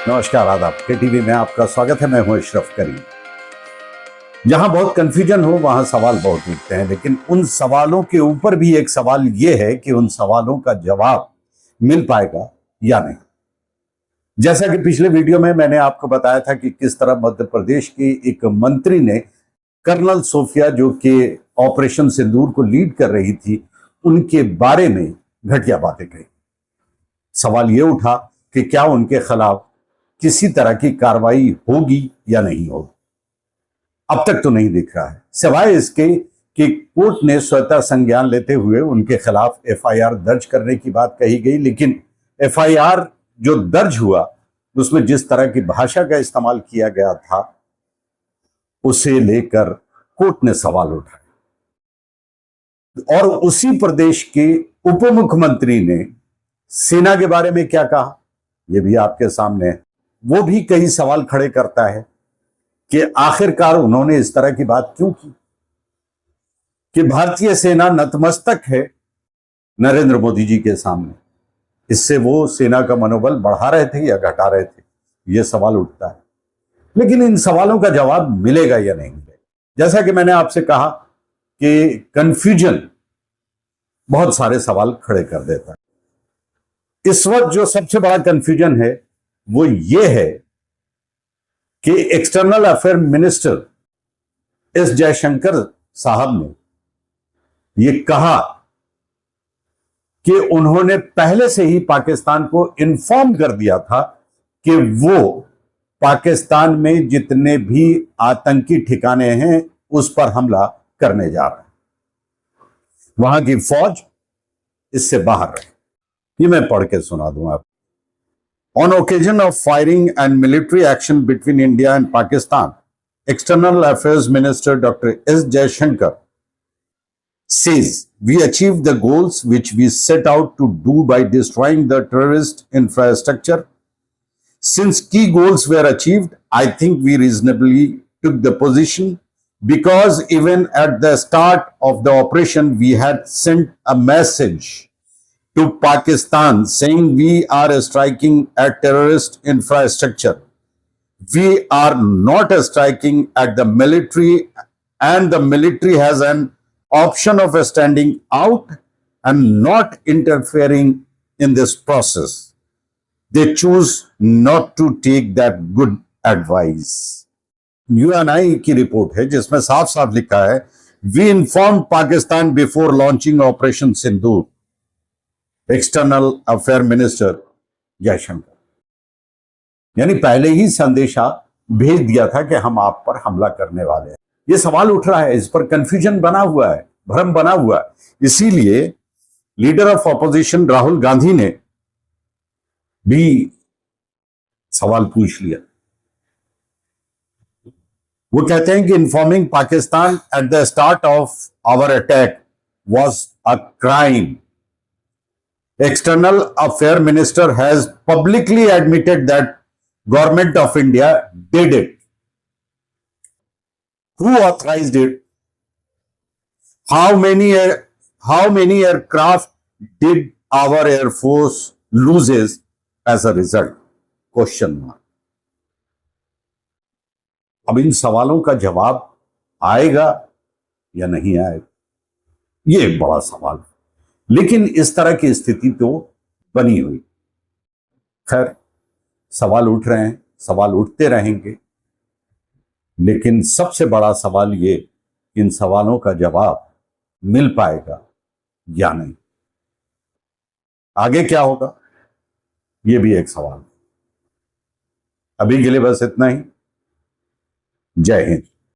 नमस्कार, आदाब। के टीवी में आपका स्वागत है। मैं हूं अशरफ करीम। जहां बहुत कंफ्यूजन हो वहां सवाल बहुत उठते हैं, लेकिन उन सवालों के ऊपर भी एक सवाल यह है कि उन सवालों का जवाब मिल पाएगा या नहीं। जैसा कि पिछले वीडियो में मैंने आपको बताया था कि किस तरह मध्य प्रदेश के एक मंत्री ने कर्नल सोफिया, जो कि ऑपरेशन सिंदूर को लीड कर रही थी, उनके बारे में घटिया बातें कही। सवाल यह उठा कि क्या उनके खिलाफ किसी तरह की कार्रवाई होगी या नहीं होगी। अब तक तो नहीं दिख रहा है, सिवाय इसके कि कोर्ट ने स्वतः संज्ञान लेते हुए उनके खिलाफ एफआईआर दर्ज करने की बात कही गई। लेकिन एफआईआर जो दर्ज हुआ उसमें जिस तरह की भाषा का इस्तेमाल किया गया था, उसे लेकर कोर्ट ने सवाल उठाए। और उसी प्रदेश के उप मुख्यमंत्री ने सेना के बारे में क्या कहा, यह भी आपके सामने है। वो भी कई सवाल खड़े करता है कि आखिरकार उन्होंने इस तरह की बात क्यों की, कि भारतीय सेना नतमस्तक है नरेंद्र मोदी जी के सामने। इससे वो सेना का मनोबल बढ़ा रहे थे या घटा रहे थे, यह सवाल उठता है। लेकिन इन सवालों का जवाब मिलेगा या नहीं मिलेगा। जैसा कि मैंने आपसे कहा कि कंफ्यूजन बहुत सारे सवाल खड़े कर देता है। इस वक्त जो सबसे बड़ा कंफ्यूजन है वो ये है कि external affair minister S Jaishankar साहब ने ये कहा कि उन्होंने पहले से ही पाकिस्तान को इन्फॉर्म कर दिया था कि वो पाकिस्तान में जितने भी आतंकी ठिकाने हैं उस पर हमला करने जा रहे हैं, वहां की फौज इससे बाहर रहे। ये मैं पढ़ के सुना दूं आपको। On occasion of firing and military action between India and Pakistan, External Affairs Minister Dr. S. Jaishankar says, "We achieved the goals which we set out to do by destroying the terrorist infrastructure. Since key goals were achieved, I think we reasonably took the position because even at the start of the operation, we had sent a message to Pakistan saying we are striking at terrorist infrastructure. We are not striking at the military, and the military has an option of standing out and not interfering in this process. They choose not to take that good advice." UNI की report है जिसमें साफ साफ लिखा है, "We informed Pakistan before launching Operation Sindoor." External affair minister Jaishankar, यानी पहले ही संदेशा भेज दिया था कि हम आप पर हमला करने वाले हैं। यह सवाल उठ रहा है, इस पर कंफ्यूजन बना हुआ है, भ्रम बना हुआ है। इसीलिए leader of opposition Rahul Gandhi ने भी सवाल पूछ लिया। वो कहते हैं कि informing Pakistan at the start of our attack was a crime. External Affairs Minister has publicly admitted that Government of India did it. Who authorized it? How many aircraft did our Air Force loses as a result? Question mark. अब इन सवालों का जवाब आएगा या नहीं आएगा, ये एक बड़ा सवाल है। लेकिन इस तरह की स्थिति तो बनी हुई। खैर, सवाल उठ रहे हैं, सवाल उठते रहेंगे, लेकिन सबसे बड़ा सवाल ये, इन सवालों का जवाब मिल पाएगा या नहीं। आगे क्या होगा, ये भी एक सवाल। अभी के लिए बस इतना ही। जय हिंद।